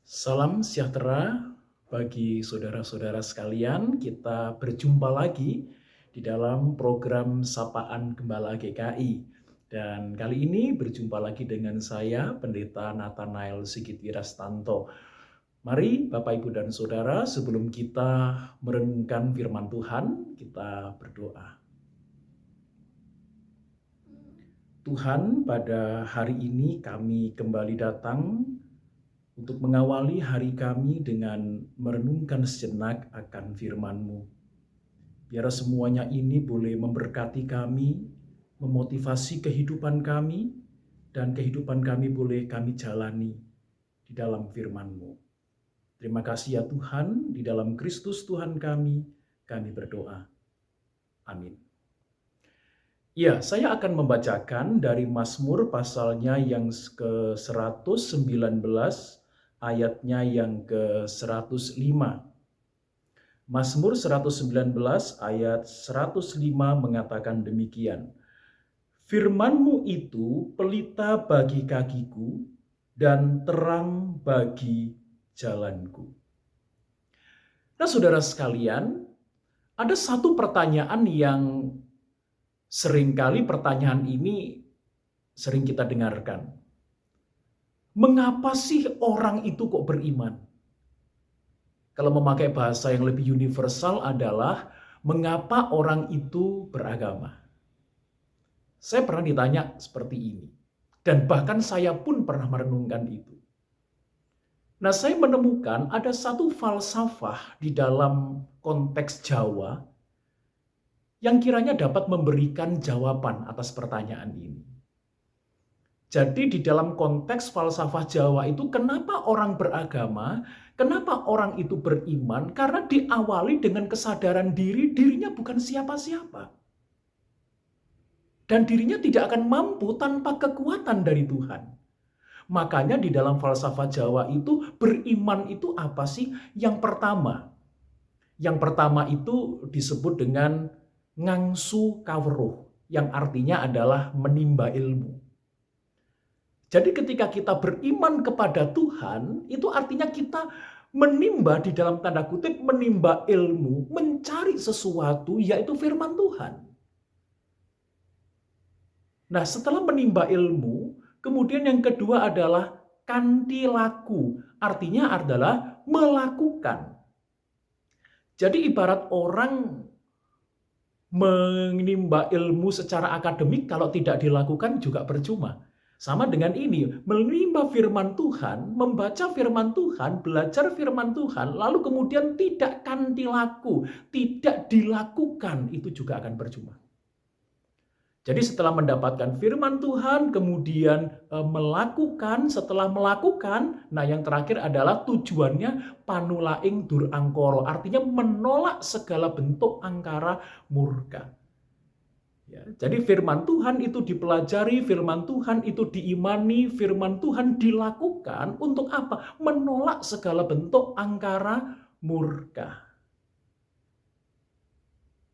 Salam sejahtera bagi saudara-saudara sekalian. Kita berjumpa lagi di dalam program Sapaan Gembala GKI. Dan kali ini berjumpa lagi dengan saya, Pendeta Nathanael Sigit Wirastanto. Mari Bapak, Ibu, dan Saudara, sebelum kita merenungkan firman Tuhan, kita berdoa. Tuhan, pada hari ini kami kembali datang untuk mengawali hari kami dengan merenungkan sejenak akan firman-Mu. Biar semuanya ini boleh memberkati kami, memotivasi kehidupan kami, dan kehidupan kami boleh kami jalani di dalam firman-Mu. Terima kasih ya Tuhan, di dalam Kristus Tuhan kami berdoa. Amin. Ya, saya akan membacakan dari Mazmur pasalnya yang ke-119, ayatnya yang ke-105. Mazmur 119 ayat 105 mengatakan demikian. Firman-Mu itu pelita bagi kakiku dan terang bagi jalanku. Nah, saudara sekalian, ada satu pertanyaan yang seringkali pertanyaan ini sering kita dengarkan. Mengapa sih orang itu kok beriman? Kalau memakai bahasa yang lebih universal adalah mengapa orang itu beragama? Saya pernah ditanya seperti ini. Dan bahkan saya pun pernah merenungkan itu. Nah, saya menemukan ada satu falsafah di dalam konteks Jawa yang kiranya dapat memberikan jawaban atas pertanyaan ini. Jadi di dalam konteks falsafah Jawa itu kenapa orang beragama, kenapa orang itu beriman? Karena diawali dengan kesadaran dirinya bukan siapa-siapa. Dan dirinya tidak akan mampu tanpa kekuatan dari Tuhan. Makanya di dalam falsafah Jawa itu beriman itu apa sih? Yang pertama itu disebut dengan ngangsu kaweruh, yang artinya adalah menimba ilmu. Jadi ketika kita beriman kepada Tuhan, itu artinya kita menimba, di dalam tanda kutip, menimba ilmu, mencari sesuatu, yaitu firman Tuhan. Nah, setelah menimba ilmu, kemudian yang kedua adalah kanthi laku, artinya adalah melakukan. Jadi ibarat orang menimba ilmu secara akademik, kalau tidak dilakukan juga percuma. Sama dengan ini, menimba firman Tuhan, membaca firman Tuhan, belajar firman Tuhan, lalu kemudian tidak kanthi laku, tidak dilakukan, itu juga akan percuma. Jadi setelah mendapatkan firman Tuhan, kemudian melakukan, setelah melakukan, nah yang terakhir adalah tujuannya panulaing dur angkoro, artinya menolak segala bentuk angkara murka. Ya, jadi firman Tuhan itu dipelajari, firman Tuhan itu diimani, firman Tuhan dilakukan untuk apa? Menolak segala bentuk angkara murka.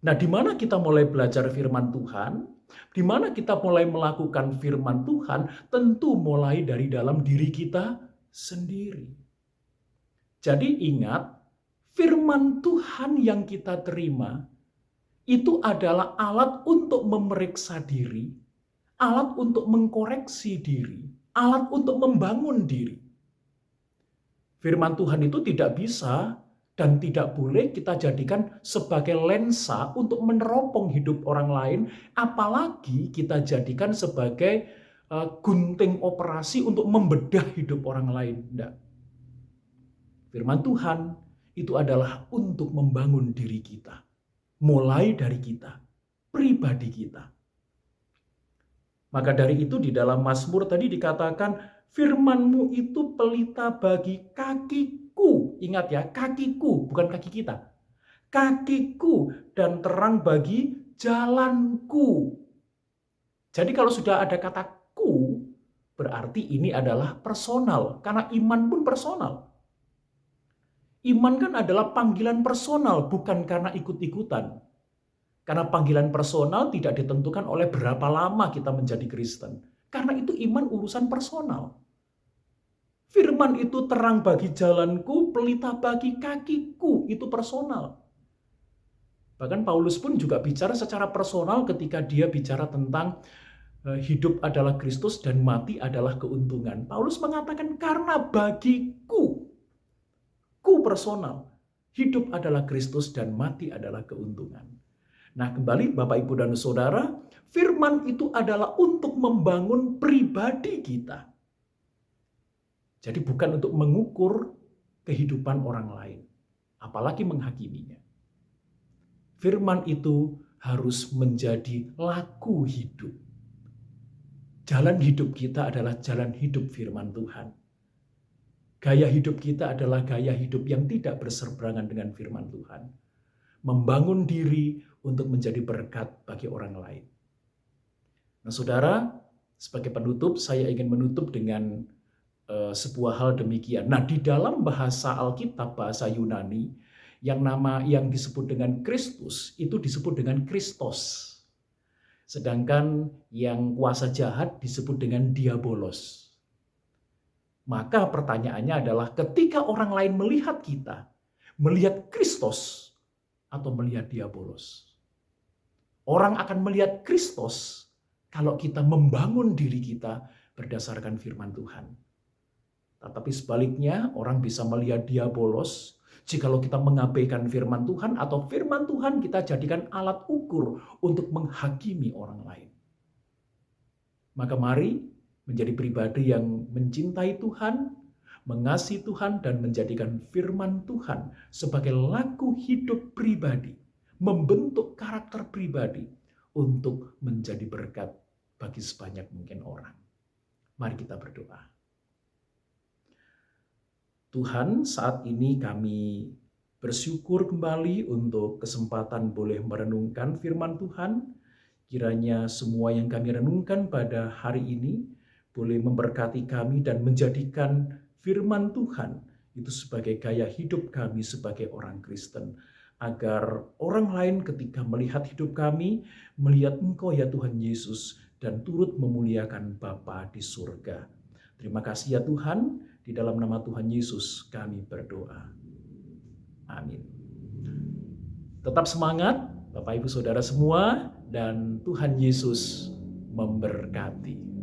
Nah, di mana kita mulai belajar firman Tuhan? Di mana kita mulai melakukan firman Tuhan? Tentu mulai dari dalam diri kita sendiri. Jadi ingat, firman Tuhan yang kita terima itu adalah alat untuk memeriksa diri, alat untuk mengkoreksi diri, alat untuk membangun diri. Firman Tuhan itu tidak bisa dan tidak boleh kita jadikan sebagai lensa untuk meneropong hidup orang lain, apalagi kita jadikan sebagai gunting operasi untuk membedah hidup orang lain. Tidak. Firman Tuhan itu adalah untuk membangun diri kita. Mulai dari kita, pribadi kita. Maka dari itu di dalam Mazmur tadi dikatakan, firman-Mu itu pelita bagi kakiku. Ingat ya, kakiku, bukan kaki kita. Kakiku dan terang bagi jalanku. Jadi kalau sudah ada kata ku, berarti ini adalah personal. Karena iman pun personal. Iman kan adalah panggilan personal, bukan karena ikut-ikutan. Karena panggilan personal tidak ditentukan oleh berapa lama kita menjadi Kristen. Karena itu iman urusan personal. Firman itu terang bagi jalanku, pelita bagi kakiku. Itu personal. Bahkan Paulus pun juga bicara secara personal ketika dia bicara tentang hidup adalah Kristus dan mati adalah keuntungan. Paulus mengatakan karena bagiku, ku personal, hidup adalah Kristus dan mati adalah keuntungan. Nah, kembali Bapak, Ibu, dan Saudara, firman itu adalah untuk membangun pribadi kita. Jadi bukan untuk mengukur kehidupan orang lain, apalagi menghakiminya. Firman itu harus menjadi laku hidup. Jalan hidup kita adalah jalan hidup firman Tuhan. Gaya hidup kita adalah gaya hidup yang tidak berseberangan dengan firman Tuhan. Membangun diri untuk menjadi berkat bagi orang lain. Nah, saudara, sebagai penutup, saya ingin menutup dengan sebuah hal demikian. Nah, di dalam bahasa Alkitab, bahasa Yunani, yang disebut dengan Kristus itu disebut dengan Kristos. Sedangkan yang kuasa jahat disebut dengan diabolos. Maka pertanyaannya adalah ketika orang lain melihat kita, melihat Kristus atau melihat diabolos? Orang akan melihat Kristus kalau kita membangun diri kita berdasarkan firman Tuhan. Tetapi sebaliknya, orang bisa melihat diabolos jikalau kita mengabaikan firman Tuhan atau firman Tuhan kita jadikan alat ukur untuk menghakimi orang lain. Maka mari menjadi pribadi yang mencintai Tuhan, mengasihi Tuhan, dan menjadikan firman Tuhan sebagai laku hidup pribadi, membentuk karakter pribadi untuk menjadi berkat bagi sebanyak mungkin orang. Mari kita berdoa. Tuhan, saat ini kami bersyukur kembali untuk kesempatan boleh merenungkan firman Tuhan. Kiranya semua yang kami renungkan pada hari ini boleh memberkati kami dan menjadikan firman Tuhan itu sebagai gaya hidup kami sebagai orang Kristen. Agar orang lain ketika melihat hidup kami, melihat Engkau ya Tuhan Yesus dan turut memuliakan Bapa di surga. Terima kasih ya Tuhan, di dalam nama Tuhan Yesus kami berdoa. Amin. Tetap semangat Bapak Ibu Saudara semua, dan Tuhan Yesus memberkati.